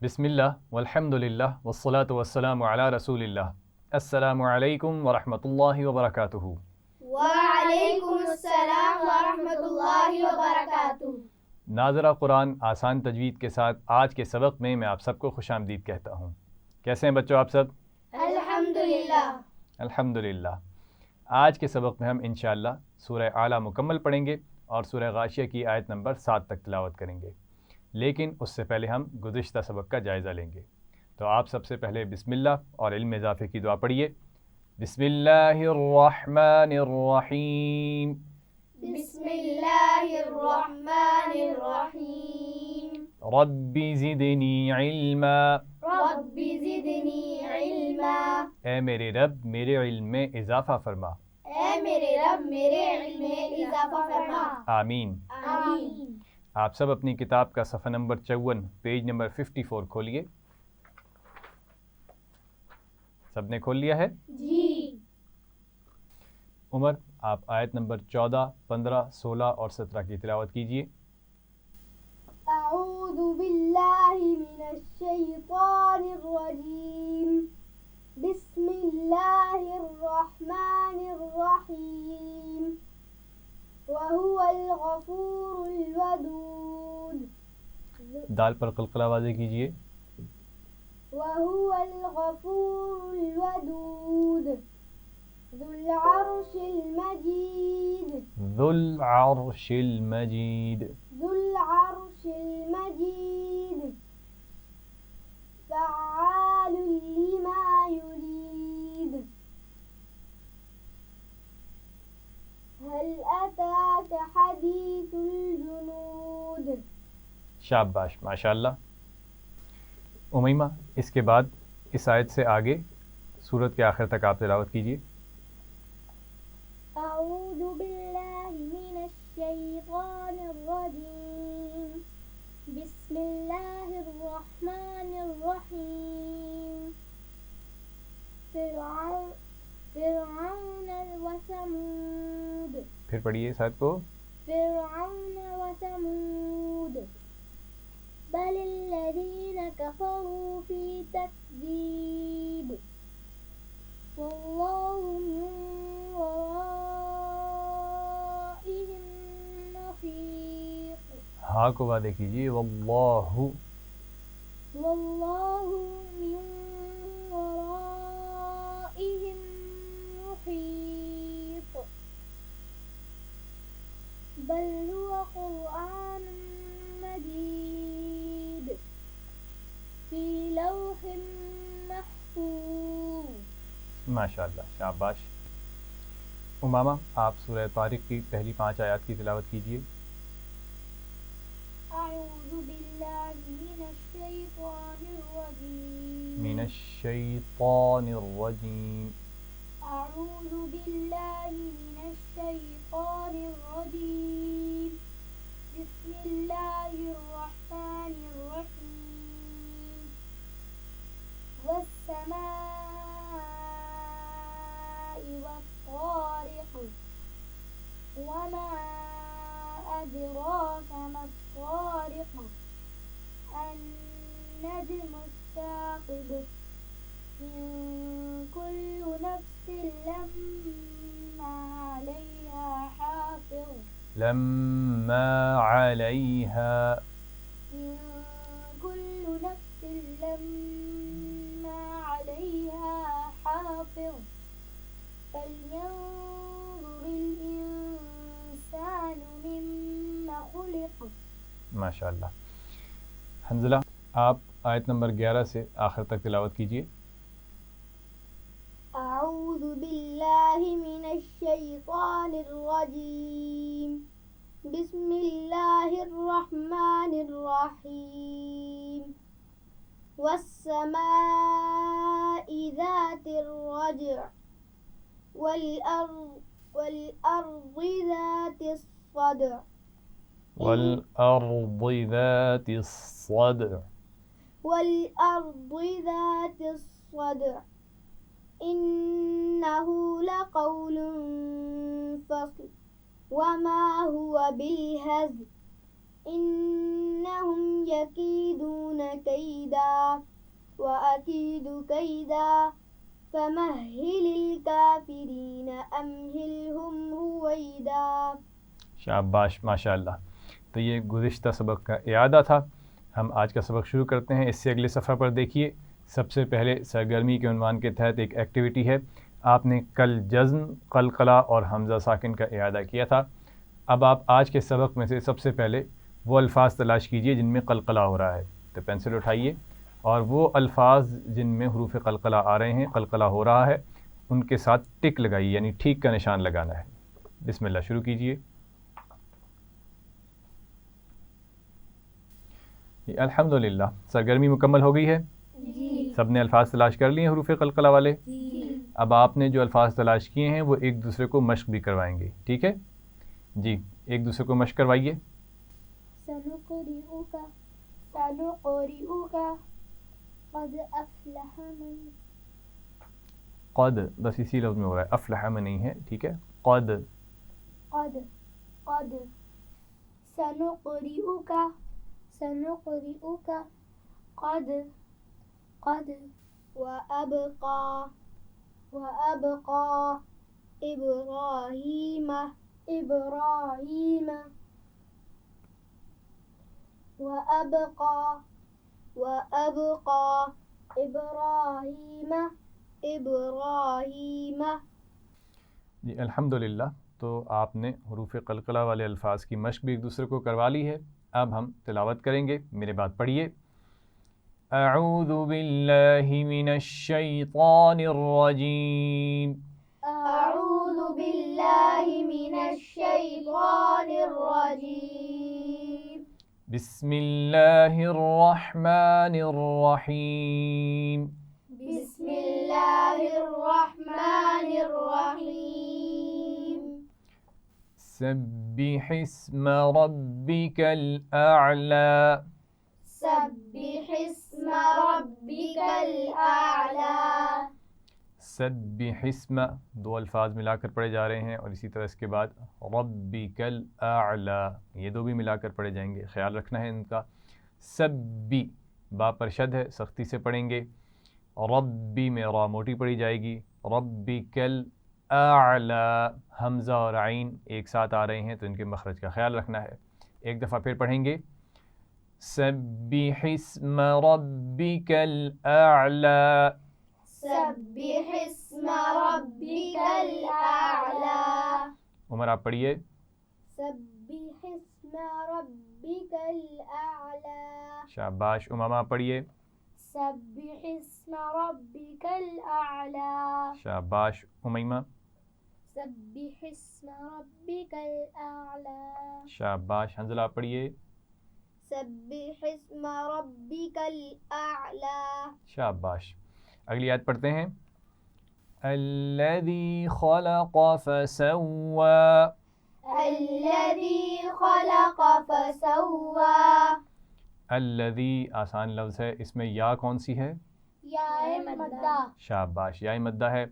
بسم اللہ والحمد للہ والصلاة والسلام علی رسول اللہ۔ السلام علیکم ورحمۃ اللہ وبرکاتہ۔ وعلیکم السلام ورحمۃ اللہ وبرکاتہ۔ ناظرہ قرآن آسان تجوید کے ساتھ آج کے سبق میں آپ سب کو خوش آمدید کہتا ہوں۔ کیسے ہیں بچوں آپ سب؟ الحمدللہ۔ الحمدللہ۔ آج کے سبق میں ہم انشاءاللہ سورہ اعلیٰ مکمل پڑھیں گے اور سورہ غاشیہ کی آیت نمبر 7 تک تلاوت کریں گے، لیکن اس سے پہلے ہم گزشتہ سبق کا جائزہ لیں گے۔ تو آپ سب سے پہلے بسم اللہ اور علم اضافے کی دعا پڑھیے۔ بسم اللہ الرحمن الرحیم۔ بسم اللہ الرحمن الرحیم۔ رب زدنی علما۔ رب زدنی علما۔ اے میرے رب میرے علم میں اضافہ فرما۔ اے میرے رب میرے علم میں اضافہ فرما۔ آمین۔ آمین۔ آپ سب اپنی کتاب کا صفحہ نمبر 54 پیج نمبر 54 کھولیے۔ سب نے کھول لیا ہے؟ جی۔ عمر آپ آیت نمبر 14، 15، 16 اور 17 کی تلاوت کیجیے۔ اعوذ باللہ من الشیطان الرجیم۔ بسم اللہ الرحمن الرحیم۔ وَهُوَ الْغَفُورُ الْوَدُودُ۔ دال پر قلقلہ واضح کیجیے۔ وَهُوَ الْغَفُورُ الْوَدُودُ ذُو الْعَرْشِ الْمَجِيدُ۔ ذو العرش المجید۔ ذُو الْعَرْشِ الْمَجِيدُ فَعَّالٌ لِمَا يُرِيدُ۔ هل أتاك حديث الجنود۔ شاباش، ماشاءاللہ۔ امیمہ اس کے بعد اس آیت سے آگے سورت کے آخر تک آپ تلاوت کیجیے۔ اعوذ باللہ من الشیطان الرجیم۔ بسم اللہ الرحمن الرحیم۔ فرعون وثمود۔ پھر پڑھیے اس آیت کو۔ فرعون وثمود بل الذین کفروا فی تکذیب واللہ من ورائہم محیط۔ ہاں کو واضح کیجیے۔ واللہ۔ واللہ من ورائہم محیط۔ بل هو قرآن مجید فی لوح محفوظ۔ ماشاءاللہ، شاباش۔ امامہ آپ سورہ طارق کی پہلی 5 آیات کی تلاوت کیجیے۔ اعوذ باللہ من الشیطان الرجیم۔ من الشیطان الرجیم۔ اعوذ باللہ من الشیطان الرجیم۔ بسم اللہ الرحمن الرحیم۔ والسماء والطارق وما أدراك ما الطارق النجم الثاقب إن كل نفس لما عليها حافظ لما علیہا۔ إن كل نفس لما عليها حافظ فلينظر الإنسان مما خلق۔ ماشاءاللہ۔ حنزلہ آپ آیت نمبر 11 سے آخر تک تلاوت کیجیے۔ اعوذ باللہ من الشیطان الرجیم۔ بسم اللہ الرحمن الرحیم۔ والسماء ذات الرجع والأرض ذات الصدع والأرض ذات الصدع والأرض ذات الصدع إنه لقول فصل وما هو بالهزل إنهم يكيدون كيدا وأكيد كيدا فمهل الكافرين أمهلهم رويدا. شاباش ماشاءاللہ. تو یہ گزشتہ سبق کا اعادہ تھا. ہم آج کا سبق شروع کرتے ہیں. اس سے اگلے صفحہ پر دیکھیے. سب سے پہلے سرگرمی کے عنوان کے تحت ایک ایکٹیویٹی ہے. آپ نے کل جزم، قلقلہ اور حمزہ ساکن کا اعادہ کیا تھا. اب آپ آج کے سبق میں سے سب سے پہلے وہ الفاظ تلاش کیجئے جن میں قلقلہ ہو رہا ہے. تو پینسل اٹھائیے اور وہ الفاظ جن میں حروف قلقلہ آ رہے ہیں، قلقلہ ہو رہا ہے، ان کے ساتھ ٹک لگائیے، یعنی ٹھیک کا نشان لگانا ہے. بسم اللہ، شروع کیجئے. الحمدللہ سرگرمی مکمل ہو گئی ہے. سب نے الفاظ تلاش کر لیے حروف قلقلہ والے. اب آپ نے جو الفاظ تلاش کیے ہیں وہ ایک دوسرے کو مشق بھی کروائیں گے. ٹھیک ہے جی، ایک دوسرے کو مشق کروائیے. سنقرئك سنقرئك قد أفلح من قد بس اسی لفظ میں ہو رہا ہے، افلح میں نہیں ہے. ٹھیک ہے، قد قد قد سنقرئك سنقرئك قد قد وأبقى وأبقى إبراهيم إبراهيم وأبقى وأبقى إبراهيم إبراهيم. جی الحمدللہ. تو آپ نے حروف قلقلہ والے الفاظ کی مشق بھی ایک دوسرے کو کروا لی ہے. اب ہم تلاوت کریں گے. میرے بات پڑھیے. اعوذ باللہ من الشیطان الرجیم. أعوذ بالله من الشيطان الرجيم. بسم اللہ الرحمن الرحیم. بسم الله الرحمن الرحيم. سبح اسم ربک الاعلی. سبح اسم ربك الأعلى. سبح اسم دو الفاظ ملا کر پڑھے جا رہے ہیں، اور اسی طرح اس کے بعد ربک الاعلی یہ دو بھی ملا کر پڑھے جائیں گے. خیال رکھنا ہے ان کا. سبی با پر شد ہے، سختی سے پڑھیں گے. ربی میں را موٹی پڑھی جائے گی. ربک الاعلی حمزہ اور عین ایک ساتھ آ رہے ہیں تو ان کے مخرج کا خیال رکھنا ہے. ایک دفعہ پھر پڑھیں گے. سبح اسم ربک الاعلی. سبح اسم ربك الأعلى. عمر آپ پڑھیے. سبح اسم ربك الأعلى. شاباش. امامہ پڑھیے. سبح اسم ربك الأعلى. شاباش. امیمہ. سبح اسم ربك الأعلى. شاباش. حنزلہ پڑھیے. سبح اسم ربك الأعلى. شاباش. اگلی آیت پڑھتے ہیں. الذی خلق فسوى. الذي خلق فسوى. الذی آسان لفظ ہے، اس میں یا کون سی ہے؟ یا مدہ. شاباش، یا مدہ ہے.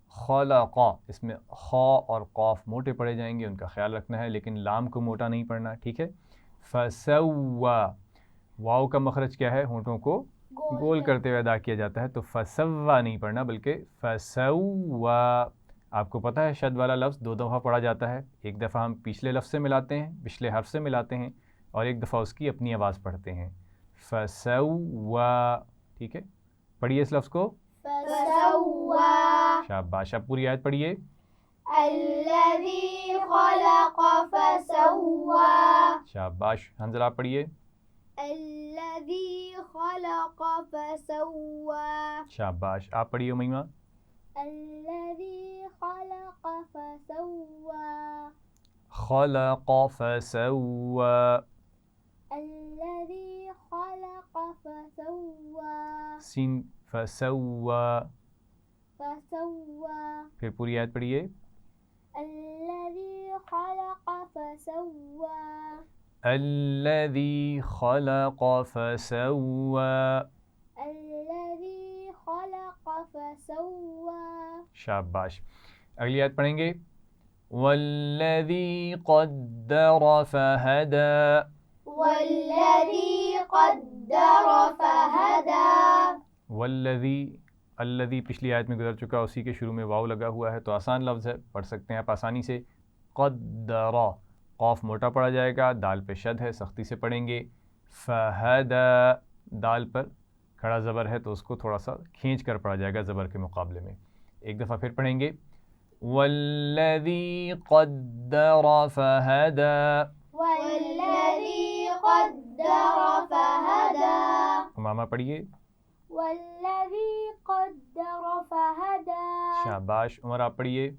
خلق اس میں خا اور قاف موٹے پڑھے جائیں گے، ان کا خیال رکھنا ہے، لیکن لام کو موٹا نہیں پڑھنا. ٹھیک ہے. فسوى واو کا مخرج کیا ہے؟ ہونٹوں کو گول کرتے ہوئے ادا کیا جاتا ہے، تو فسوا نہیں پڑھنا بلکہ فسوا. آپ کو پتہ ہے شد والا لفظ دو دفعہ پڑھا جاتا ہے. ایک دفعہ ہم پچھلے لفظ سے ملاتے ہیں، پچھلے حرف سے ملاتے ہیں، اور ایک دفعہ اس کی اپنی آواز پڑھتے ہیں. فسوا. ٹھیک ہے، پڑھیے اس لفظ کو. فسوى. شاباش. اب پوری آیت پڑھیے. الذي خلق فسوى. شاباش. حنزلہ پڑھیے. الذي خلق فسوى. شاباش. آپ پڑھیے امیمہ. الذي خلق فسوى. خلق فسوى. الذي خلق فسوى. سین فسوى. فسوى. پھر پوری آیت پڑھیے. الذي خلق فسوى. الذي خلق فسوى. الذي خلق فسوى. شاباش. اگلی آیت پڑھیں گے. والذي قدر فهدى. والذی قدر فہدی. والذی، الذی پچھلی آیت میں گزر چکا، اسی کے شروع میں واو لگا ہوا ہے تو آسان لفظ ہے، پڑھ سکتے ہیں آپ آسانی سے. قدر، قاف موٹا پڑا جائے گا، دال پہ شد ہے، سختی سے پڑھیں گے. فہدی، دال پر کھڑا زبر ہے تو اس کو تھوڑا سا کھینچ کر پڑھا جائے گا زبر کے مقابلے میں. ایک دفعہ پھر پڑھیں گے. والذی قدر فہدی. والذی قدر فہدی. امامہ پڑھیے. والذی قدر فہدی. شاباش. عمر آپ پڑھیے.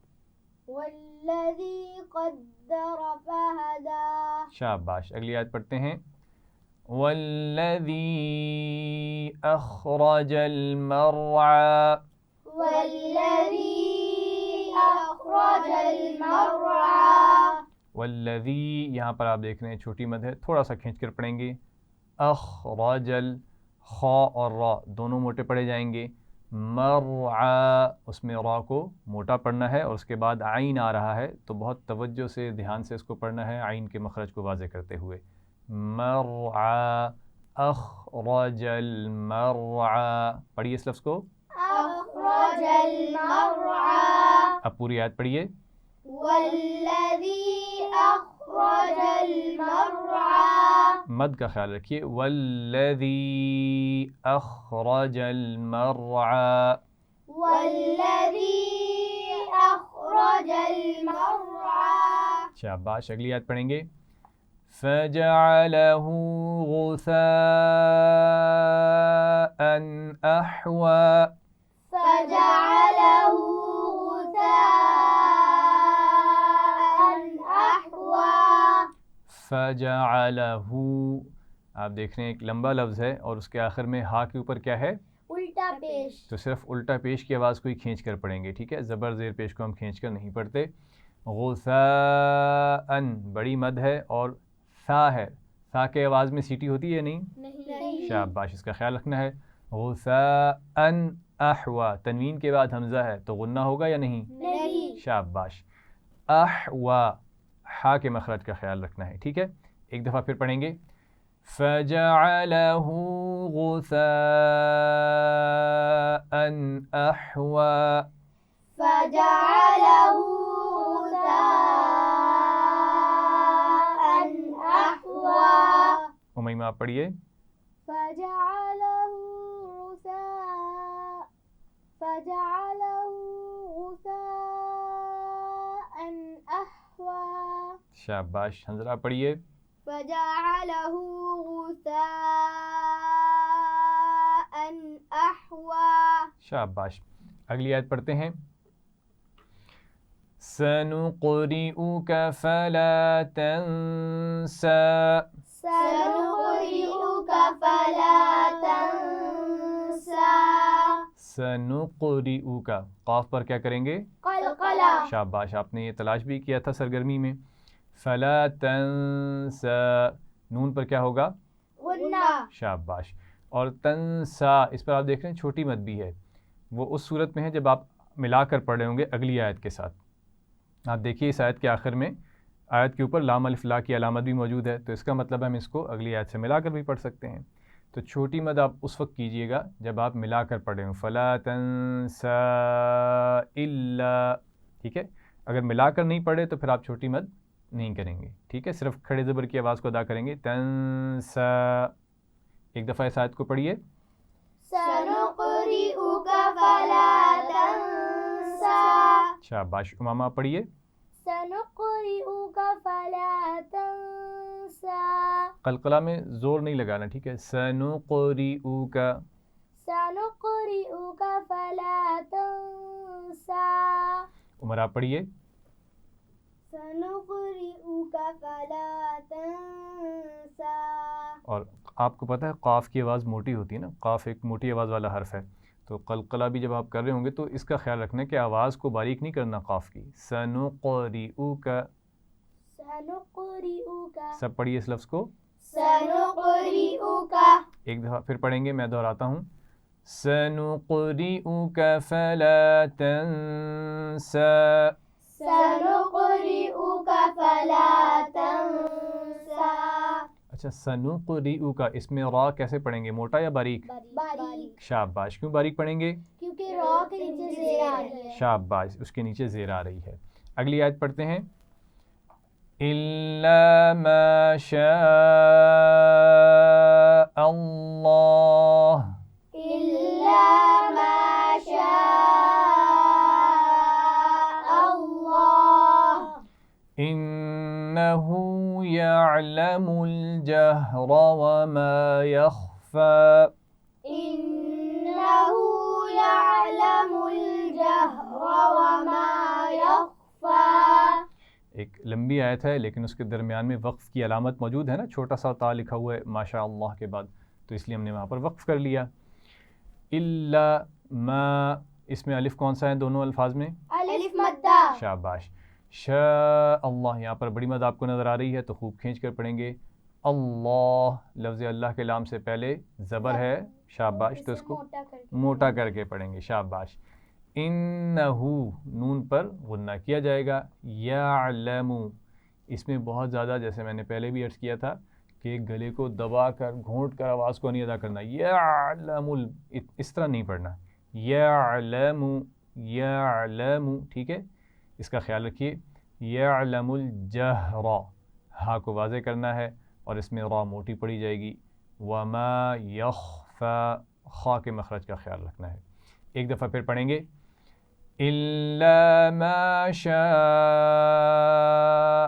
والذی قدر فہدی. شاباش. اگلی آیت پڑھتے ہیں. والذی اخرج المرعى. والذی اخرج المرعى. والذی، یہاں پر آپ دیکھ رہے ہیں چھوٹی مد ہے، تھوڑا سا کھینچ کر پڑھیں گے. اخرج خا اور را دونوں موٹے پڑھے جائیں گے. مرعى، اس میں را کو موٹا پڑھنا ہے اور اس کے بعد عین آ رہا ہے تو بہت توجہ سے دھیان سے اس کو پڑھنا ہے، عین کے مخرج کو واضح کرتے ہوئے. مرعى اخرج المرعى. پڑھیے اس لفظ کو. اخرج المرعى. اب پوری آیت پڑھیے. والذی اخرج المرعى. مد کا خیال رکھیے. والذی اخرج المرعى. والذی اخرج المرعى. شاباش. اگلی آیت پڑھیں گے. فجعله غثاء أحوى. فجعله غثاء أحوى. فجعله، آپ دیکھ رہے ہیں ایک لمبا لفظ ہے اور اس کے آخر میں ہا کے اوپر کیا ہے؟ الٹا پیش. تو صرف الٹا پیش کی آواز کو ہی کھینچ کر پڑھیں گے، ٹھیک ہے؟ زبر زیر پیش کو ہم کھینچ کر نہیں پڑھتے. غثاء بڑی مد ہے اور ثا ہے، ثا کے آواز میں سیٹی ہوتی ہے نہیں؟ نہیں. شاباش، اس کا خیال رکھنا ہے. غثاء احوا، تنوین کے بعد حمزہ ہے تو غنہ ہوگا یا نہیں؟ نہیں. شاباش. احوا، ہا کے مخرج کا خیال رکھنا ہے، ٹھیک ہے؟ ایک دفعہ پھر پڑھیں گے. فجعله غثاء احوا. فجعله غثاء أحوى. امیمہ آپ پڑھیے. فجعله غثاء أحوى. شاباش. حنظلہ پڑھیے. فجعله غثاء أحوى. شاباش. اگلی آیت پڑھتے ہیں. سنقرئك فلا تنسى. سنقرئك فلا تنسى. سنقرئك، قاف پر کیا کریں گے؟ قلقلہ. شاباش، آپ نے یہ تلاش بھی کیا تھا سرگرمی میں. فلا تنسى، نون پر کیا ہوگا؟ غنہ. شاباش. اور تنسا، اس پر آپ دیکھ رہے ہیں چھوٹی مد بھی ہے، وہ اس صورت میں ہے جب آپ ملا کر پڑھ رہے ہوں گے اگلی آیت کے ساتھ. آپ دیکھیے اس آیت کے آخر میں آیت کے اوپر لام الف لا کی علامت بھی موجود ہے تو اس کا مطلب ہم اس کو اگلی آیت سے ملا کر بھی پڑھ سکتے ہیں. تو چھوٹی مد آپ اس وقت کیجئے گا جب آپ ملا کر پڑھ رہے ہوں. فلا تنسا الا، ٹھیک ہے؟ اگر ملا کر نہیں پڑھے تو پھر آپ چھوٹی مد نہیں کریں گے، ٹھیک ہے؟ صرف کھڑے زبر کی آواز کو ادا کریں گے. تنسا. ایک دفعہ اس آیت کو پڑھیے. سنقرئك فلا تنسى. شاباش. امامہ پڑھیے. سنقرئك فلا تنسى. قلقلہ میں زور نہیں لگانا، ٹھیک ہے؟ سنقرئك. سنقرئك فلا تنسى. عمر آپ پڑھیے. سنقرئك فلا تنسى. اور آپ کو پتہ ہے قاف کی آواز موٹی ہوتی ہے نا، قاف ایک موٹی آواز والا حرف ہے تو قلقلہ بھی جب آپ کر رہے ہوں گے تو اس کا خیال رکھنا ہے کہ آواز کو باریک نہیں کرنا قاف کی. سنقرئك. سنقرئك. سب پڑھیے اس لفظ کو. سنقرئك. ایک دفعہ پھر پڑھیں گے، میں دہراتا ہوں. سنقرئك فلا تنسى. سنقرئك فلا تنسى. اچھا سنقرئک کا اس میں را کیسے پڑھیں گے, موٹا یا باریک؟ باریک, شاباش. کیوں باریک پڑھیں گے؟ کیونکہ را کے نیچے زیر آ رہی ہے. شاباش, اس کے نیچے زیر آ رہی ہے. اگلی آیت پڑھتے ہیں. الا ما شاء اللہ إلا ما شاء الله انه يعلم الجهر وما يخفى. إنه يعلم الجهر وما يخفى. ایک لمبی آیت ہے لیکن اس کے درمیان میں وقف کی علامت موجود ہے نا, چھوٹا سا تا لکھا ہوا ہے ماشاء اللہ کے بعد, تو اس لیے ہم نے وہاں پر وقف کر لیا. الا ما, اس میں الف کون سا ہے دونوں الفاظ میں؟ الف مدہ. شاباش. شاء اللہ, یہاں پر بڑی مد آپ کو نظر آ رہی ہے تو خوب کھینچ کر پڑھیں گے. اللہ, لفظ اللہ کے لام سے پہلے زبر ہے, شاباش, تو اس کو موٹا کر کے پڑھیں گے. شاباش. انہو, نون پر غنہ کیا جائے گا. یعلم, اس میں بہت زیادہ, جیسے میں نے پہلے بھی عرض کیا تھا کہ گلے کو دبا کر گھونٹ کر آواز کو نہیں ادا کرنا. یعلم, اس طرح نہیں پڑھنا. یعلم, یعلم, ٹھیک ہے, اس کا خیال رکھیے. یعلم الجہر, ہا کو واضح کرنا ہے اور اس میں را موٹی پڑی جائے گی. وما یخفی, خا کے مخرج کا خیال رکھنا ہے. ایک دفعہ پھر پڑھیں گے. الا ما شاء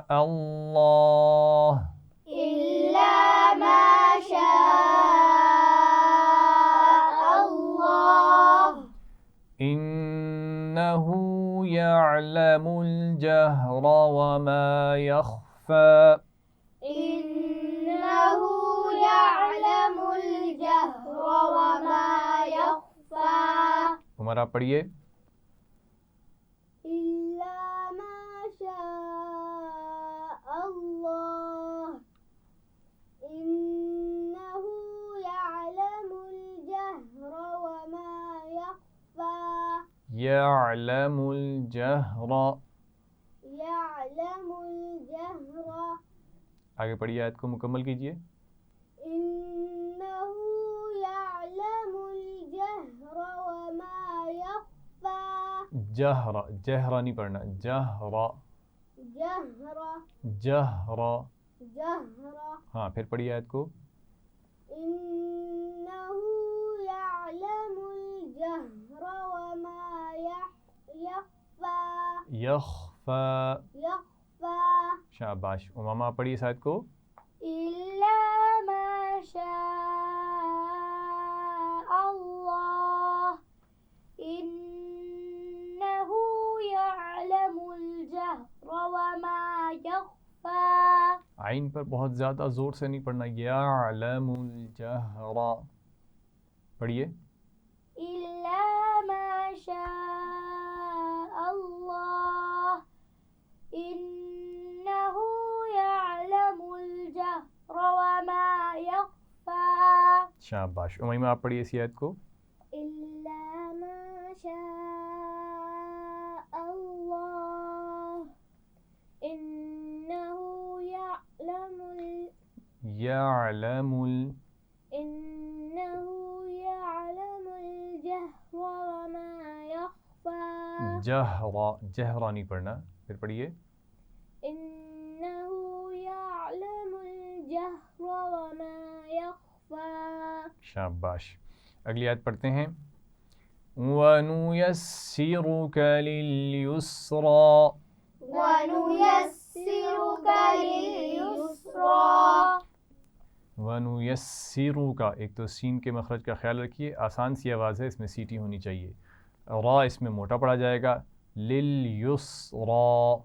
اللہ إلا ما شاء الله انه يعلم الجهر وما يخفى. إنه يعلم الجهر وما يخفى. عمر آپ پڑھیے. إلا ما شاء الله إنه يعلم الجهر وما يخفى. يعلم الجهر, يعلم الجهر. آگے پڑھیے, آیت کو مکمل کیجیے. إنه يعلم الجهر وما يخفى. جہر, جہرا نہیں پڑھنا, جہرا, جهر جہرا. جهر. ہاں پھر پڑھیے آیت کو. إنه يعلم الجهر وما يخفى. یخفى, يخفى. شاباش. امامہ پڑھیے اس آیت کو. إلا ما شاء الله إنه يعلم الجهر وما يخفى. عین پر بہت زیادہ زور سے نہیں پڑھنا. یعلم الجہر, پڑھیے. إلا ما شاء الله إنه يعلم الجهر وما يخفى. شاباش. امیمہ آپ پڑھیے اسی آیت کو. إلا ما شاء الله إنه يعلم يعلم إنه يعلم الجهر وما يخفى. جہرا, جہرا نہیں پڑھنا. پھر پڑھیے. إنه يعلم الجهر وما يخفى. شاباش. اگلی آیت پڑھتے ہیں. وَنُيَسِّرُكَ لِلْيُسْرَى. ونيسرك لليسرى. وَنُيَسِّرُكَ, ایک تو سین کے مخرج کا خیال رکھیے, آسان سی آواز ہے, اس میں سیٹی ہونی چاہیے. را اس میں موٹا پڑا جائے گا. لِلْيُسْرَى,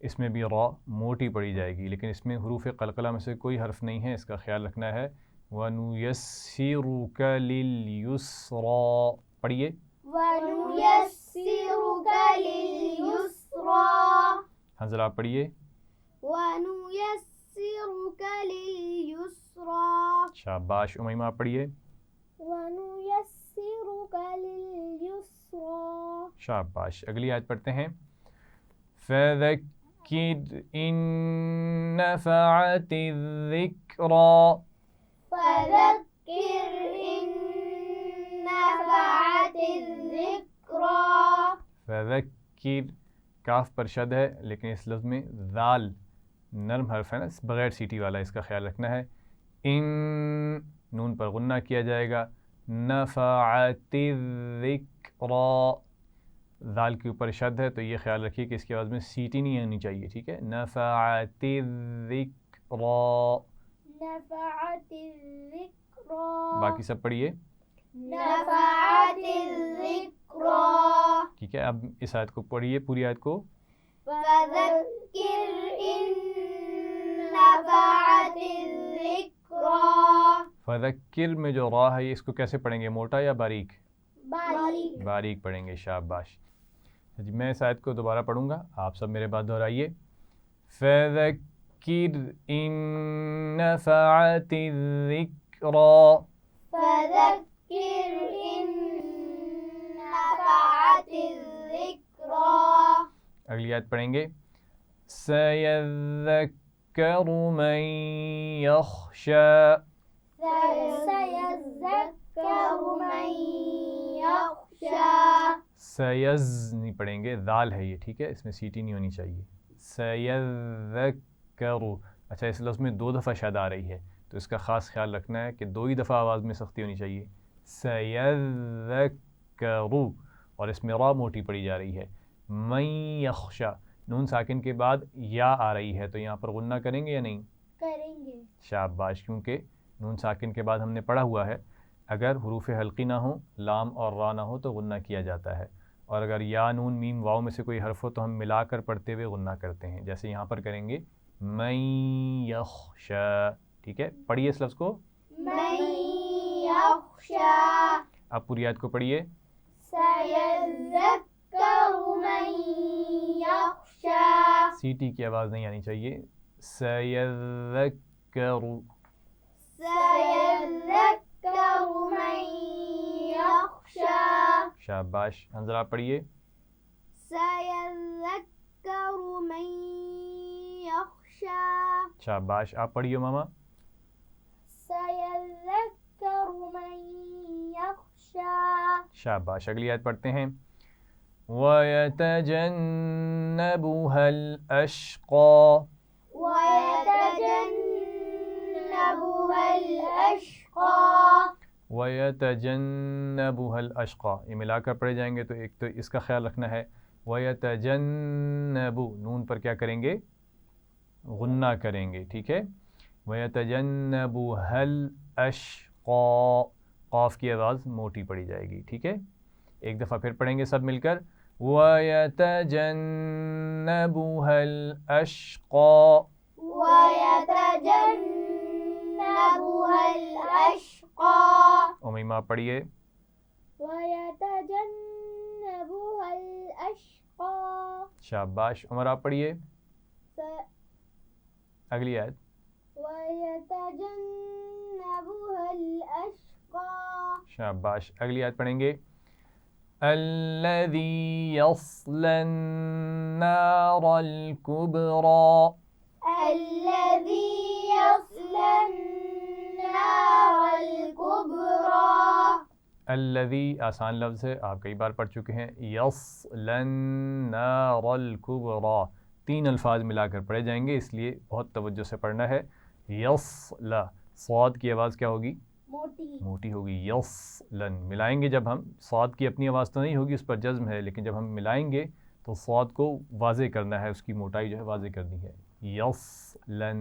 اس میں بھی را موٹی پڑی جائے گی, لیکن اس میں حروف قلقلہ میں سے کوئی حرف نہیں ہے, اس کا خیال رکھنا ہے. وَنُيَسِّرُكَ لِلْيُسْرَى, پڑھیے. ونيسرك لليسرى. حنظلہ آپ پڑھیے. ونيسرك لليسرى. شاباش. امیمہ آپ پڑھیے. ونيسرك لليسرى. شاباش. اگلی آیت پڑھتے ہیں. فَذَكِّرْ فذكر إن نفعت الذكرى فذكر إن نفعت الذكرى فذکر کاف پر شد ہے لیکن اس لفظ میں ذال نرم حرف ہے نا، بغیر سیٹی والا، اس کا خیال رکھنا ہے. ان نون پر غنہ کیا جائے گا. نفعت الذکرى ذال کے اوپر شد ہے تو یہ خیال رکھیے کہ اس کی آواز میں سیٹی نہیں آنی چاہیے. ٹھیک ہے، نفعت الذکرى. نفعت الذکرى. باقی سب پڑھیے. نفعت الذکرى. ٹھیک ہے، اب اس آیت کو پڑھیے، پوری آیت کو. فذکر ان نفعت الذکرى. فذکر میں جو را ہے اس کو کیسے پڑھیں گے، موٹا یا باریک؟ باریک. باریک پڑھیں گے. شاباش. جی میں اس آیت کو دوبارہ پڑھوں گا، آپ سب میرے بات دہرائیے. فذکر ان نفعت الذکرى. فذکر ان نفعت الذکرى. اگلی آیت پڑھیں گے. سیذکر من یخشی. سیذکر من یخشی. سیز نہیں پڑھیں گے، ذال ہے یہ. ٹھیک ہے، اس میں سیٹی نہیں ہونی چاہیے. سیذکر. اچھا، اس لفظ میں 2 دفعہ شد آ رہی ہے تو اس کا خاص خیال رکھنا ہے کہ 2 ہی دفعہ آواز میں سختی ہونی چاہیے. سیذکر اور اس میں را موٹی پڑی جا رہی ہے. من یخشی نون ساکن کے بعد یا آ رہی ہے تو یہاں پر غنہ کریں گے یا نہیں؟ کریں گے. شاباش، کیونکہ نون ساکن کے بعد ہم نے پڑھا ہوا ہے اگر حروف حلقی نہ ہوں، لام اور را نہ ہو تو غنہ کیا جاتا ہے، اور اگر یا نون میم واو میں سے کوئی حرف ہو تو ہم ملا کر پڑھتے ہوئے غنہ کرتے ہیں، جیسے یہاں پر کریں گے من یخشی. ٹھیک ہے، پڑھیے اس لفظ کو. من یخشی. اب پوری آیت کو پڑھیے. سیذکر من یخشی. سیٹی کی آواز نہیں آنی چاہیے. سیذکر. سیذکر من یخشی. شاباش. حنظلہ پڑھیے. سیذکر من یخشی. شاباش. آپ پڑھیے ماما. سیذکر من یخشی. شاباش. اگلی آیت پڑھتے ہیں. وَيَتَجَنَّبُهَا الْأَشْقَى. وَيَتَجَنَّبُهَا الْأَشْقَى. وَيَتَجَنَّبُهَا الْأَشْقَى یہ ملا کر پڑھے جائیں گے تو ایک تو اس کا خیال رکھنا ہے. وَيَتَجَنَّبُ نون پر کیا کریں گے، غنہ کریں گے. ٹھیک ہے، وَيَتَجَنَّبُهَا الْأَشْقَى قاف کی آواز موٹی پڑی جائے گی. ٹھیک ہے، ایک دفعہ پھر پڑھیں گے سب مل کر. وَيَتَجَنَّبُهَا الْأَشْقَى. وَيَتَجَنَّبُهَا الْأَشْقَى. امیمہ پڑھیے. وَيَتَجَنَّبُهَا الْأَشْقَى. شاباش. عمر آپ پڑھیے اگلی آیت. وَيَتَجَنَّبُهَا الْأَشْقَى. شاباش. اگلی آیت پڑھیں گے. الَّذِي يَصْلَى النَّارَ الْكُبْرَى. الَّذِي يَصْلَى النَّارَ الْكُبْرَى. الَّذِي آسان لفظ ہے، آپ کئی بار پڑھ چکے ہیں. يَصْلَى النَّارَ الْكُبْرَى 3 الفاظ ملا کر پڑھے جائیں گے، اس لیے بہت توجہ سے پڑھنا ہے. یصلا صاد کی آواز کیا ہوگی، موٹی ہوگی. یصلن ملائیں گے جب ہم، صاد کی اپنی آواز تو نہیں ہوگی، اس پر جزم ہے، لیکن جب ہم ملائیں گے تو صاد کو واضح کرنا ہے، اس کی موٹائی جو ہے واضح کرنی ہے. یصلن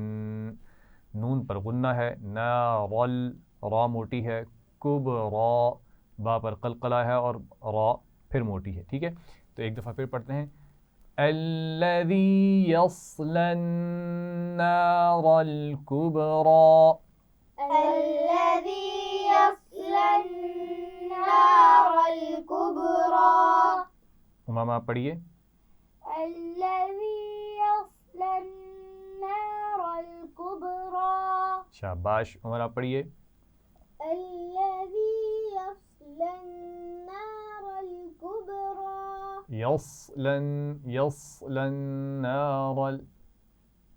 نون پر غنہ ہے. نارل را موٹی ہے. کبرا با پر قلقلہ ہے اور را پھر موٹی ہے. ٹھیک ہے، تو ایک دفعہ پھر پڑھتے ہیں. الذي يصلى النار الكبرى. الذي يصلى النار الكبرى. امامہ پڑھیے. الذي يصلى النار الكبرى. شاباش. عمر آپ پڑھیے. الذي يصلى النار الكبرى. يصلى النار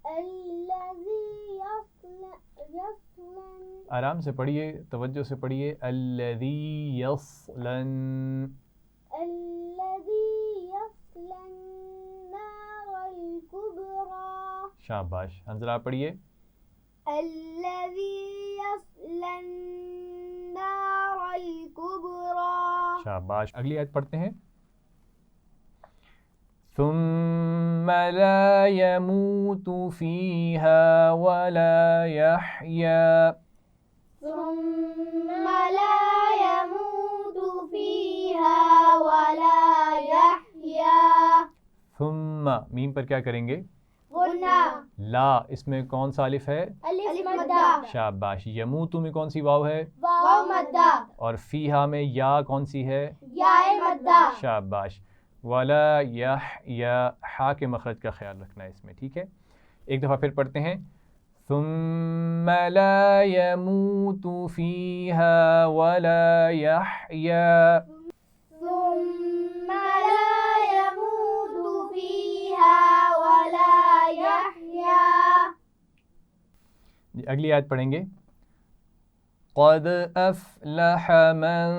الذي يصلى آرام سے پڑھیے، توجہ سے پڑھیے، الذی یصلن، الذي يصلى النار الكبرى. شاباش. حنزلہ پڑھیے، الذي يصلى النار الكبرى. شاباش. اگلی آیت پڑھتے ہیں، ثم لا يموت فيها ولا يحيا. ثم لا يموت فيها ولا يحيا. ثم میم پر کیا کریں گے؟ غنہ. لا، اس میں کون سا الف ہے؟ الف مدہ. شاباش. یموتو میں کون سی واو ہے؟ واو مدہ. اور فیہا میں یا کون سی ہے؟ یا مدہ. شاباش. ولا یحیا، ہا کے مخرج کا خیال رکھنا ہے اس میں، ٹھیک ہے؟ ایک دفعہ پھر پڑھتے ہیں، ثم لا يموت فيها ولا يحيا. ثم لا يموت فيها ولا يحيا. اگلی آیت پڑھیں گے، قد افلح من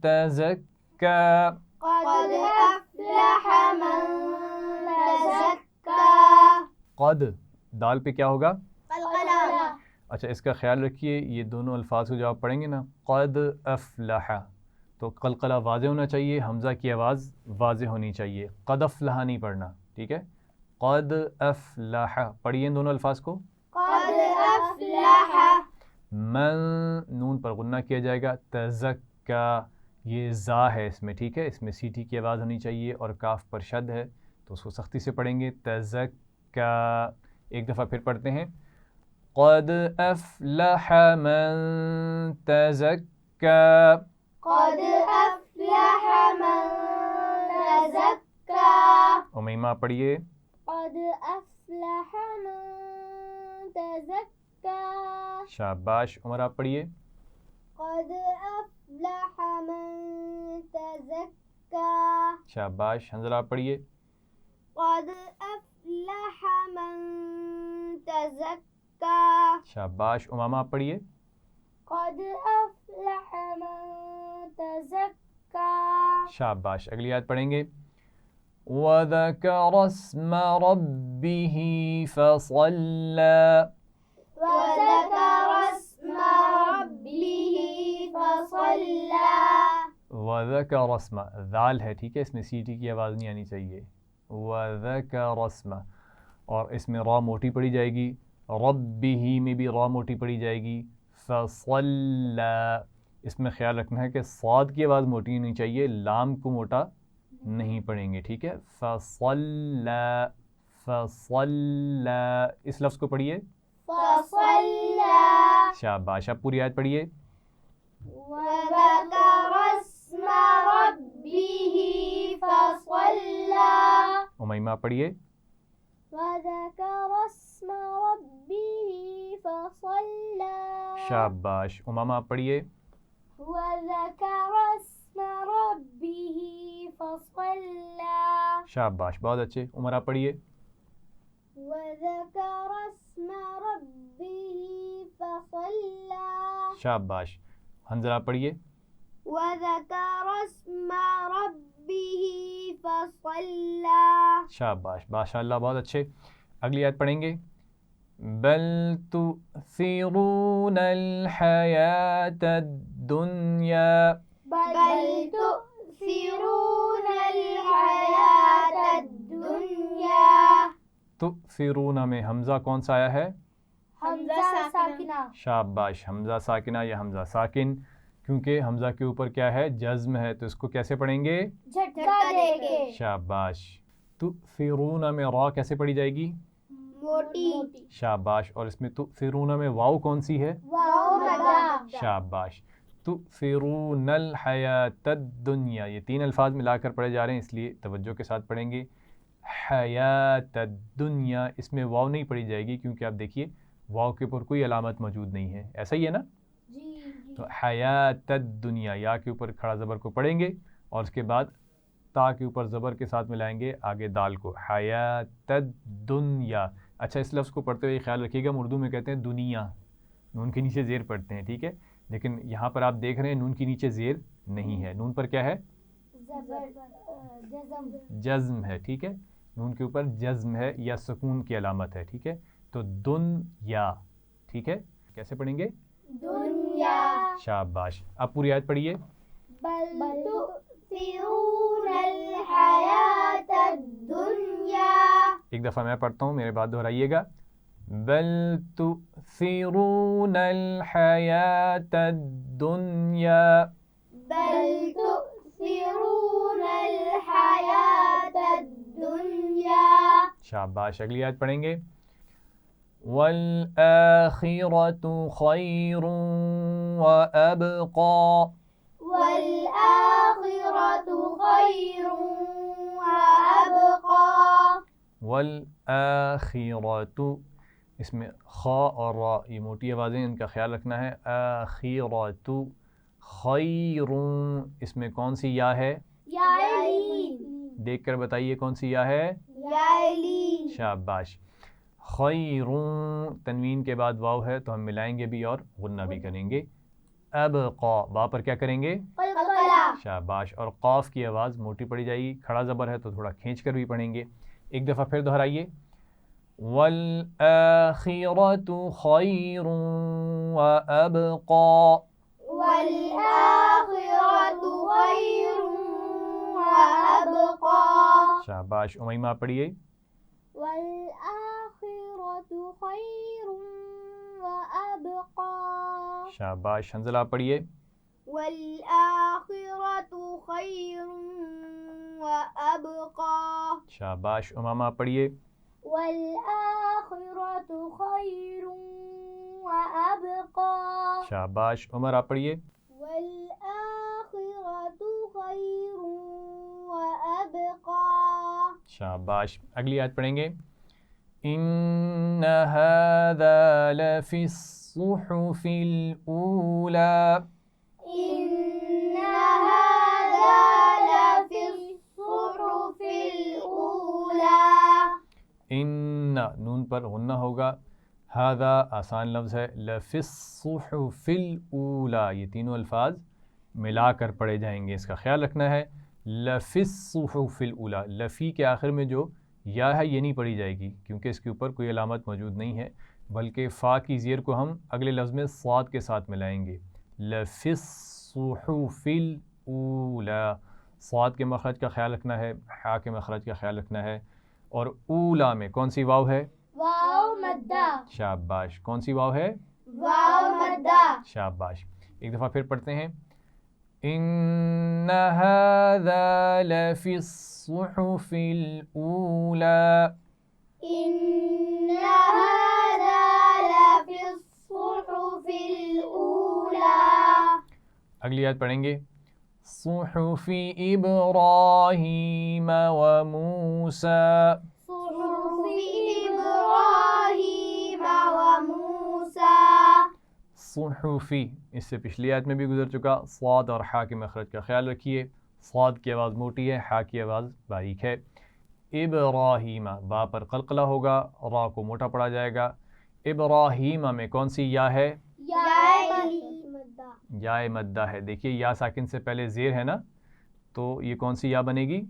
تزكى. قد أفلح من تزكى. قد دال پہ کیا ہوگا؟ قلقلہ. اچھا، اس کا خیال رکھیے، یہ دونوں الفاظ کو جو آپ پڑھیں گے نا، قد افلح، تو قلقلہ واضح ہونا چاہیے، حمزہ کی آواز واضح ہونی چاہیے، قد افلح نہیں پڑھنا، ٹھیک ہے؟ قد افلح پڑھیے ان دونوں الفاظ کو. قد أفلح. من نون پر غنہ کیا جائے گا، تزکا یہ زا ہے اس میں، ٹھیک ہے؟ اس میں سیٹی کی آواز ہونی چاہیے اور کاف پر شد ہے تو اس کو سختی سے پڑھیں گے، تزکا. ایک دفعہ پھر پڑھتے ہیں، قد افلح من تزکا. قد أفلح من تزكى. امیمہ پڑھیے، قد أفلح من تزكى. شاباش. عمر آپ پڑھیے، قد أفلح من تزكى. شاباش. حنزلہ آپ پڑھیے، قد أفلح من تزكى. شاباش. امامہ آپ پڑھیے، قد أفلح من تزكى. شاباش. اگلی آیت پڑھیں گے، وَذَكَرَ اسْمَ رَبِّهِ فَصَلَّى. وذكر اسم ربه فصلى. وَذَكَرَ اسْمَ، ذال ہے، ٹھیک ہے؟ اس میں سیٹی کی آواز نہیں آنی چاہیے، وَذَكَرَ اسْمَ، اور اس میں را موٹی پڑی جائے گی، رَبِّهِ میں بھی را موٹی پڑی جائے گی، فَصَلَّى. اس میں خیال رکھنا ہے کہ صاد کی آواز موٹی ہونی چاہیے، لام کو موٹا نہیں پڑھیں گے، ٹھیک ہے؟ فَصَلَّى، فَصَلَّى. اس لفظ کو پڑھیے، فصلى. شاباش. اب پوری آیت پڑھیے، وذكر اسم ربه فصلى. امیمہ پڑھیے، وذكر اسم ربه فصلى. شاباش. امامہ پڑھیے، وذكر اسم ربه فصلى. شاباش. بہت اچھے. عمر آپ پڑھیے، وذكر اسم ربه فصلى. شاباش. حنزلہ پڑھیے، وذكر اسم ربه فصلى. شاباش. ماشاء اللہ، بہت اچھے. اگلی آیت پڑھیں گے، بل تؤثرون الحیاة الدنیا. بل تؤثرون الحياة الدنيا. تؤثرون میں حمزہ کون سا آیا ہے؟ حمزہ ساکنہ. شاباش. حمزہ ساکنہ یا حمزہ ساکن، کیونکہ حمزہ کے اوپر کیا ہے؟ جزم ہے، تو اس کو کیسے پڑھیں گے؟ جھٹکا دے کے. شاباش. تؤثرون میں را کیسے پڑھی جائے گی؟ موٹی. شاباش. اور اس میں تؤثرون میں واو کون سی ہے؟ واو مدہ. شاباش. تؤثرون الحیاة الدنیا، یہ تین الفاظ ملا کر پڑھے جا رہے ہیں، اس لیے توجہ کے ساتھ پڑھیں گے. حیات الدنیا، اس میں واو نہیں پڑھی جائے گی کیونکہ آپ دیکھیے واو کے اوپر کوئی علامت موجود نہیں ہے، ایسا ہی ہے نا؟ جی. تو حیات الدنیا، یا کے اوپر کھڑا زبر کو پڑھیں گے اور اس کے بعد تا کے اوپر زبر کے ساتھ ملائیں گے آگے دال کو، حیات الدنیا. اچھا اس لفظ کو پڑھتے ہوئے خیال رکھیے گا، ہم اردو میں کہتے ہیں دنیا، نون کے نیچے زیر پڑھتے ہیں، ٹھیک ہے، لیکن یہاں پر آپ دیکھ رہے ہیں نون کے نیچے زیر نہیں ہے، نون پر کیا ہے؟ جزم ہے، ٹھیک ہے، نون کے اوپر جزم ہے یا سکون کی علامت ہے، ٹھیک ہے. تو دنیا، ٹھیک ہے، کیسے پڑھیں گے؟ دنیا. شاباش. اب پوری آیت پڑھیے. بل تؤثرون الحیات الدنیا. ایک دفعہ میں پڑھتا ہوں، میرے بعد دہرائیے گا. بل تؤثرون الحیات الدنیا. بل تؤثرون الحیات الدنیا. شاباش. اگلی آیت پڑھیں گے. والآخرۃ خیر وابقی. والآخرۃ خیر وابقی. والآخرۃ، اس میں خا اور را یہ موٹی آوازیں، ان کا خیال رکھنا ہے. آخرۃ خیر، اس میں کون سی یا ہے؟ دیکھ کر بتائیے کون سی یا ہے؟ شاباش. خیر، تنوین کے بعد واو ہے تو ہم ملائیں گے بھی اور غنہ بھی کریں گے. ابقا، با پر کیا کریں گے؟ شاباش. اور قاف کی آواز موٹی پڑی جائے گی، کھڑا زبر ہے تو تھوڑا کھینچ کر بھی پڑھیں گے. ایک دفعہ پھر دہرائیے. والآخرۃ خیر وابقی. والآخرۃ خیر وابقی. شاباش. امیمہ پڑھیے. والآخرۃ خیر وابقی. شاباش. حنزلہ پڑھیے. والآخرۃ خیر وابقی. شاباش. امامہ پڑھیے. والآخرۃ خیر وابقی. شاباش. عمر آپ پڑھیے. والآخرۃ خیر وابقی. شاباش. اگلی آیت پڑھیں گے. ان هذا لفی الصحف الاولی. ان هذا لفی الصحف الاولی. ان نون پر غنہ ہوگا. ہذا آسان لفظ ہے. لفی الصحف الاولی، یہ تینوں الفاظ ملا کر پڑھے جائیں گے، اس کا خیال رکھنا ہے. لفی الصحف الاولی، لفی کے آخر میں جو یا ہے یہ نہیں پڑھی جائے گی کیونکہ اس کے اوپر کوئی علامت موجود نہیں ہے، بلکہ فا کی زیر کو ہم اگلے لفظ میں صاد کے ساتھ ملائیں گے. لفی الصحف الاولی، صاد کے مخرج کا خیال رکھنا ہے، حا کے مخرج کا خیال رکھنا ہے. اور اولا میں کون سی واو ہے؟ واو مدہ. شاباش. کون سی واو ہے؟ واو مدہ. شاباش. ایک دفعہ پھر پڑھتے ہیں. ان هذا لفی الصحف الاولی. ان هذا لفی الصحف الاولی. اگلی آیت پڑھیں گے. صحف ابراہیم وموسیٰ. صحف ابراہیم وموسیٰ. صحفی، اس سے پچھلی آیت میں بھی گزر چکا. صاد اور حا کے مخرج کا خیال رکھیے. صاد کی آواز موٹی ہے، حا کی آواز باریک ہے. ابراہیم، با پر قلقلہ ہوگا، را کو موٹا پڑا جائے گا. ابراہیم میں کون سی یا ہے؟ یا مدہ ہے. دیکھیے یا ساکن سے پہلے زیر ہے نا، تو یہ کون سی یا بنے گی؟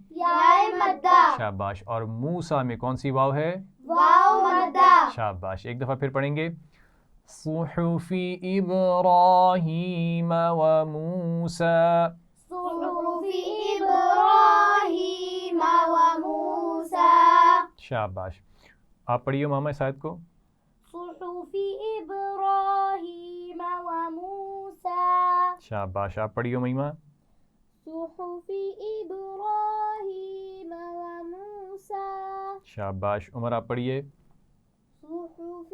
شاباش. اور موسیٰ میں کون سی واو ہے؟ واو مدہ. شاباش. ایک دفعہ پھر پڑھیں گے. صحف ابراہیم وموسیٰ. صحف ابراہیم وموسیٰ. شاباش. آپ پڑھیے ماما اس آیت کو. صحف ابراہیم وموسیٰ. شاباش. آپ پڑھیے میمہ. صحف ابراہیم وموسیٰ. شاباش. عمر آپ پڑھیے. صحف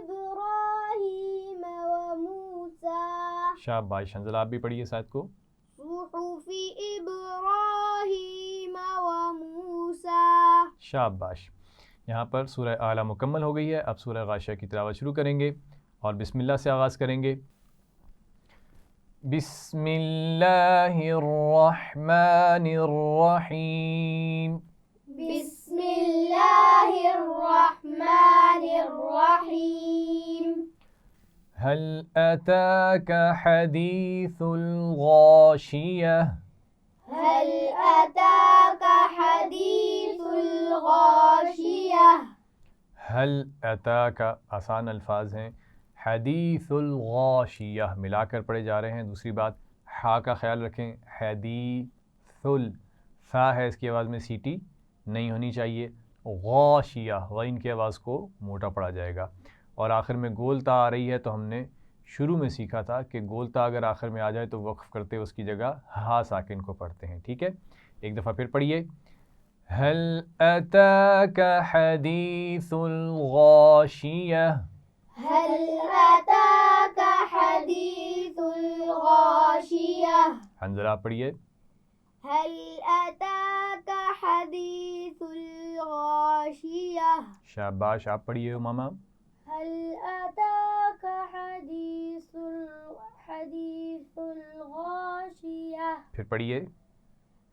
ابراہیم وموسیٰ. شاباش. حنزلہ آپ بھی پڑھیے اس آیت کو. صحف ابراہیم وموسیٰ. شاباش. یہاں پر سورہ اعلیٰ مکمل ہو گئی ہے. اب سورہ غاشیہ کی تلاوت شروع کریں گے اور بسم اللہ سے آغاز کریں گے. بسم اللہ الرحمن الرحیم. بسم اللہ الرحمن الرحیم. هل أتاك حديث الغاشية. هل أتاك حديث الغاشية. هل أتاك آسان الفاظ ہیں. حدیث الغاشیہ ملا کر پڑھے جا رہے ہیں. دوسری بات ہا کا خیال رکھیں. حدیث فا ہے، اس کی آواز میں سیٹی نہیں ہونی چاہیے. غاشیہ غین کی آواز کو موٹا پڑا جائے گا. اور آخر میں گولتا آ رہی ہے تو ہم نے شروع میں سیکھا تھا کہ گولتا اگر آخر میں آ جائے تو وقف کرتے اس کی جگہ ہا ساکن کو پڑھتے ہیں. ٹھیک ہے، ایک دفعہ پھر پڑھیے. هل أتاك حديث الغاشية. هل أتاك حديث الغاشية. حنزلہ پڑھیے. هل أتاك حديث الغاشية. شاباش، آپ پڑھیے ماما. هل أتاك حديث الغاشية. پھر پڑھیے.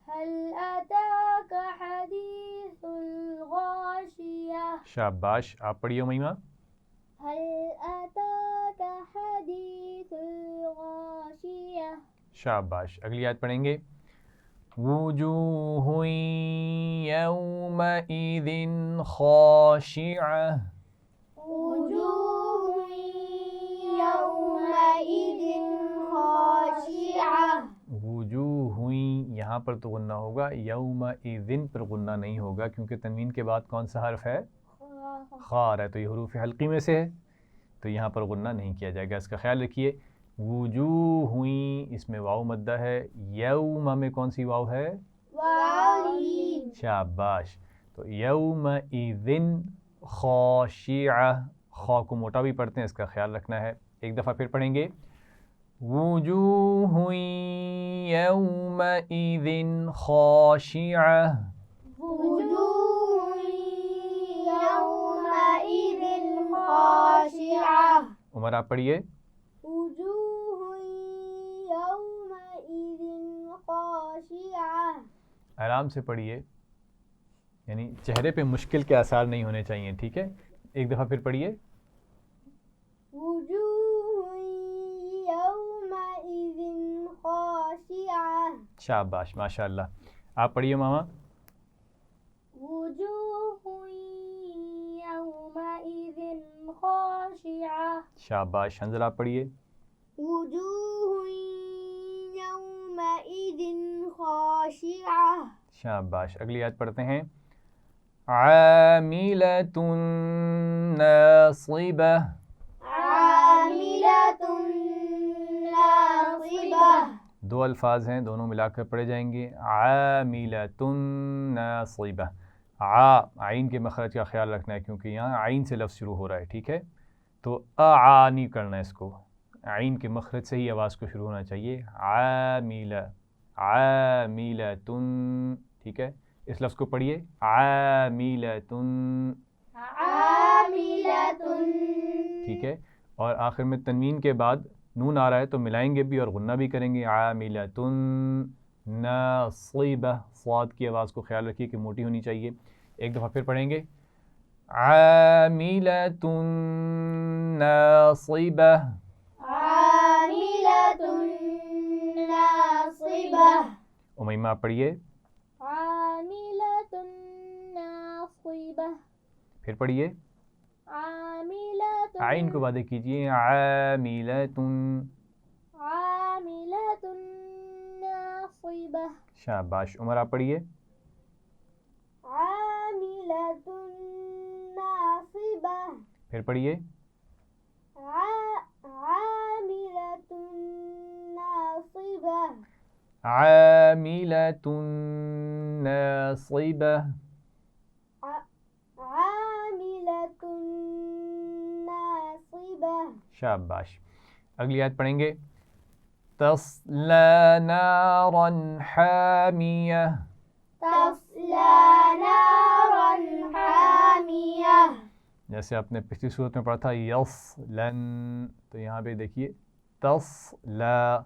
هل أتاك حديث الغاشية. شاباش، آپ پڑھیے میمہ. هل أتاك حديث الغاشية. شاباش، اگلی آیت پڑھیں گے. وجوہ یومئذ خاشعہ. وجوه يومئذ خاشعة. وجوہ یہاں پر تو غنہ ہوگا، یومئذ پر غنہ نہیں ہوگا کیونکہ تنوین کے بعد کون سا حرف ہے؟ خار ہے، تو یہ حروف حلقی میں سے ہے تو یہاں پر غنہ نہیں کیا جائے گا. اس کا خیال رکھیے. وجوہ اس میں واو مدہ ہے. یوم میں کون سی واو ہے؟ واو. شاباش. تو یومئذ خاشعہ، خا کو موٹا بھی پڑھتے ہیں، اس کا خیال رکھنا ہے. ایک دفعہ پھر پڑھیں گے. وجوہ یومئذ خاشعہ. وجوه يومئذ خاشعة. عمر آپ پڑھیے. وجوه يومئذ خاشعة. آرام سے پڑھیے، یعنی چہرے پہ مشکل کے آثار نہیں ہونے چاہیے. ٹھیک ہے، ایک دفعہ پھر پڑھیے. وجوه يومئذ خاشعة. شاباش، ماشاء اللہ. آپ پڑھیے ماما. وجوه يومئذ خاشعة. شاباش. حنزلہ آپ پڑھیے. وجوه يومئذ خاشعة. شاباش، اگلی آیت پڑھتے ہیں. عاملۃ ناصبہ. عاملة ناصبة. دو الفاظ ہیں، دونوں ملا کر پڑھے جائیں گے. عاملۃ ناصبہ. عین کے مخرج کا خیال رکھنا ہے کیونکہ یہاں عین سے لفظ شروع ہو رہا ہے. ٹھیک ہے، تو نہیں کرنا ہے اس کو، عین کے مخرج سے ہی آواز کو شروع ہونا چاہیے. عاملۃ. ٹھیک ہے، اس لفظ کو پڑھیے. عاملۃ. عاملة. ٹھیک ہے، اور آخر میں تنوین کے بعد نون آ رہا ہے تو ملائیں گے بھی اور غنہ بھی کریں گے. عاملۃ ناصبہ. صاد کی آواز کو خیال رکھیے کہ موٹی ہونی چاہیے. ایک دفعہ پھر پڑھیں گے. عاملۃ ناصبہ. عاملة ناصبة. امیمہ آپ پڑھیے. عاملة ناصبة. پھر پڑھیے. عاملة. عین کو وعدے کیجیے. عاملۃ. عاملة ناصبة. شاباش. عمر آپ پڑھیے. عاملة ناصبة. پھر پڑھیے. عاملة ناصبة. عاملۃ ناصبہ. عاملة ناصبة. شاباش. اگلی آیت پڑھیں گے. تصلی نارا حامیہ. تصلى نارا حامية. جیسے آپ نے پچھلی صورت میں پڑھا تھا یصلن، تو یہاں پہ دیکھیے تصلا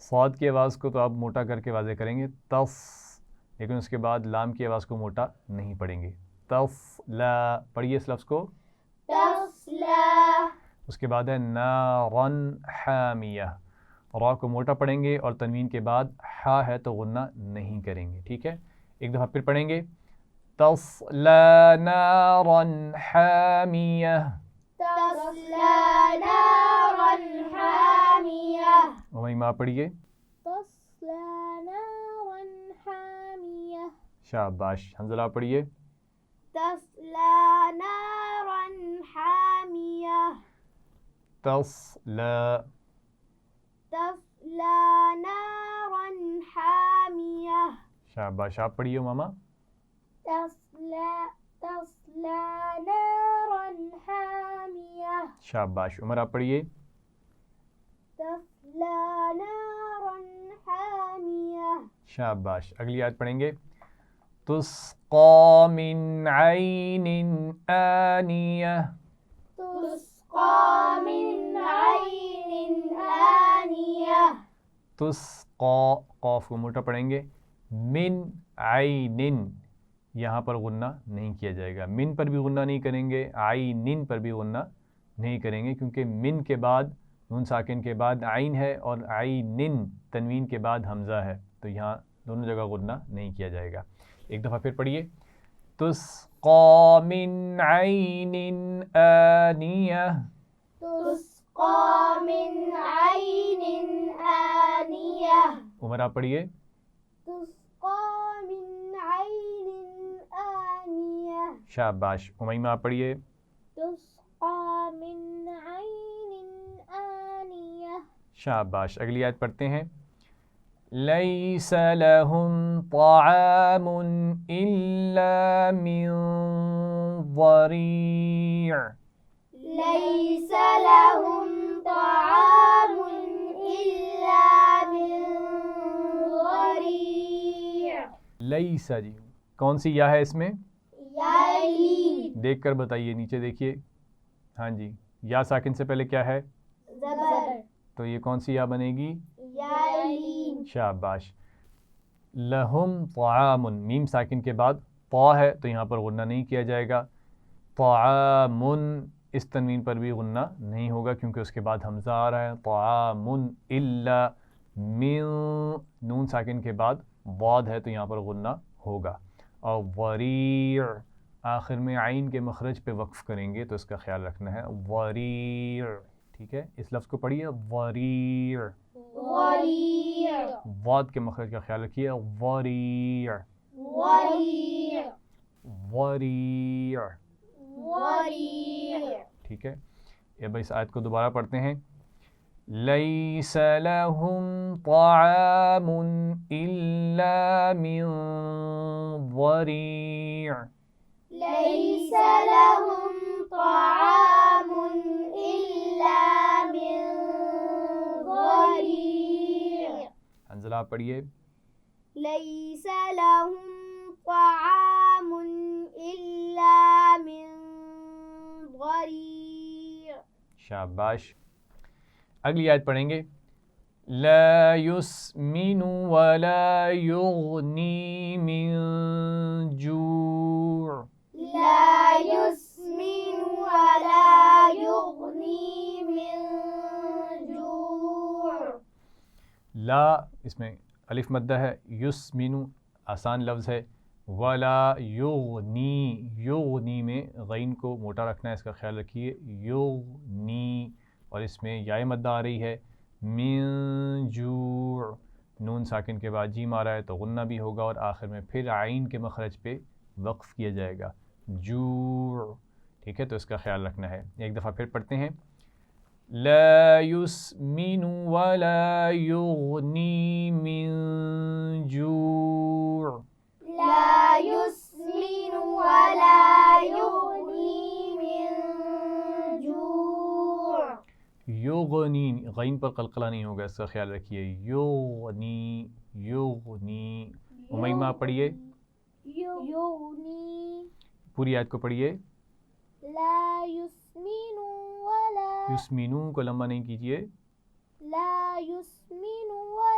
صاد کی آواز کو تو آپ موٹا کر کے واضح کریں گے تف، لیکن اس کے بعد لام کی آواز کو موٹا نہیں پڑھیں گے. تفلا پڑھیے اس لفظ کو. تصلى اس کے بعد ہے نارن حامیہ، را کو موٹا پڑھیں گے اور تنوین کے بعد ہا ہے تو غنہ نہیں کریں گے. ٹھیک ہے، ایک دفعہ پھر پڑھیں گے. تصلا نارن حامیہ. تصلى نارا حامية وہیں ماں پڑھیے. تصلى نارا حامية شاباش. حنزلہ پڑھیے. تصلى نارا حامية تصلا. تصلى نارا حامية شاباش. آپ پڑھیے ماما. تصلى نارا حامية شاباش. عمر آپ پڑھیے. تصلى نارا حامية شاباش. اگلی آیت پڑھیں گے. تسقى من عین آنیہ. تسقى من عين آنية تسقى قاف کو موٹا پڑھیں گے. من عین، یہاں پر غنہ نہیں کیا جائے گا. من پر بھی غنہ نہیں کریں گے، عین پر بھی غنہ نہیں کریں گے، کیونکہ من کے بعد نون ساکن کے بعد عین ہے اور عین تنوین کے بعد حمزہ ہے، تو یہاں دونوں جگہ غنہ نہیں کیا جائے گا. ایک دفعہ پھر پڑھیے. تسقى من عین آنیہ. تسقى من عين آنية عمر آپ پڑھیے. تسقى من عين آنية شاباش. امیمہ آپ پڑھیے. تسقى من عين آنية شاباش. اگلی آیت پڑھتے ہیں. لیس لہم طعام الا من ضریع. ليس لهم طعام إلا من ضريع. لیس جی کون سی یا ہے اس میں؟ یالی دیکھ کر بتائیے، نیچے دیکھیے. ہاں جی، یا ساکن سے پہلے کیا ہے؟ زبر تو یہ کون سی یا بنے گی؟ یالی شاباش. لہم طعام، میم ساکن کے بعد طا ہے تو یہاں پر غنہ نہیں کیا جائے گا. طعام، اس تنوین پر بھی غنہ نہیں ہوگا کیونکہ اس کے بعد حمزہ آ رہا ہے. طعام الا من، نون ساکن کے بعد ضاد ہے تو یہاں پر غنہ ہوگا. اور ضریع آخر میں عین کے مخرج پہ وقف کریں گے تو اس کا خیال رکھنا ہے. ضریع. ٹھیک ہے، اس لفظ کو پڑھیے. ضریع. ضريع ضاد کے مخرج کا خیال رکھیے. ضریع. ضريع ضریع. ضريع ٹھیک ہے، اب اس آیت کو دوبارہ پڑھتے ہیں. لیس لہم طعام الا من ضریع. ليس لهم طعام إلا من ضريع. حنزلہ آپ پڑھیے. ليس لهم طعام إلا من ضريع. شاباش. اگلی آیت پڑھیں گے. لا يسمن ولا يغني من جوع. لا يسمن ولا يغني من جوع. لا اس میں الف مدہ ہے. یسمن آسان لفظ ہے. ولا یغنی، یغنی میں غین کو موٹا رکھنا ہے، اس کا خیال رکھیے. یغنی، اور اس میں یا مدہ آ رہی ہے. من جوع، نون ساکن کے بعد جیم آ رہا ہے تو غنہ بھی ہوگا اور آخر میں پھر عین کے مخرج پہ وقف کیا جائے گا. جوع. ٹھیک ہے، تو اس کا خیال رکھنا ہے. ایک دفعہ پھر پڑھتے ہیں. لا يسمن ولا يغني من جوع. لا يسمن ولا يغني من جوع. یغنی، غین پر قلقلہ نہیں ہوگا، اس کا خیال رکھیے. یغنی، یغنی. امیمہ آپ پڑھیے. یغنی. پوری آیت کو پڑھیے. لا يسمن ولا یسمینو کو لمبا نہیں کیجیے. لا يسمن ولا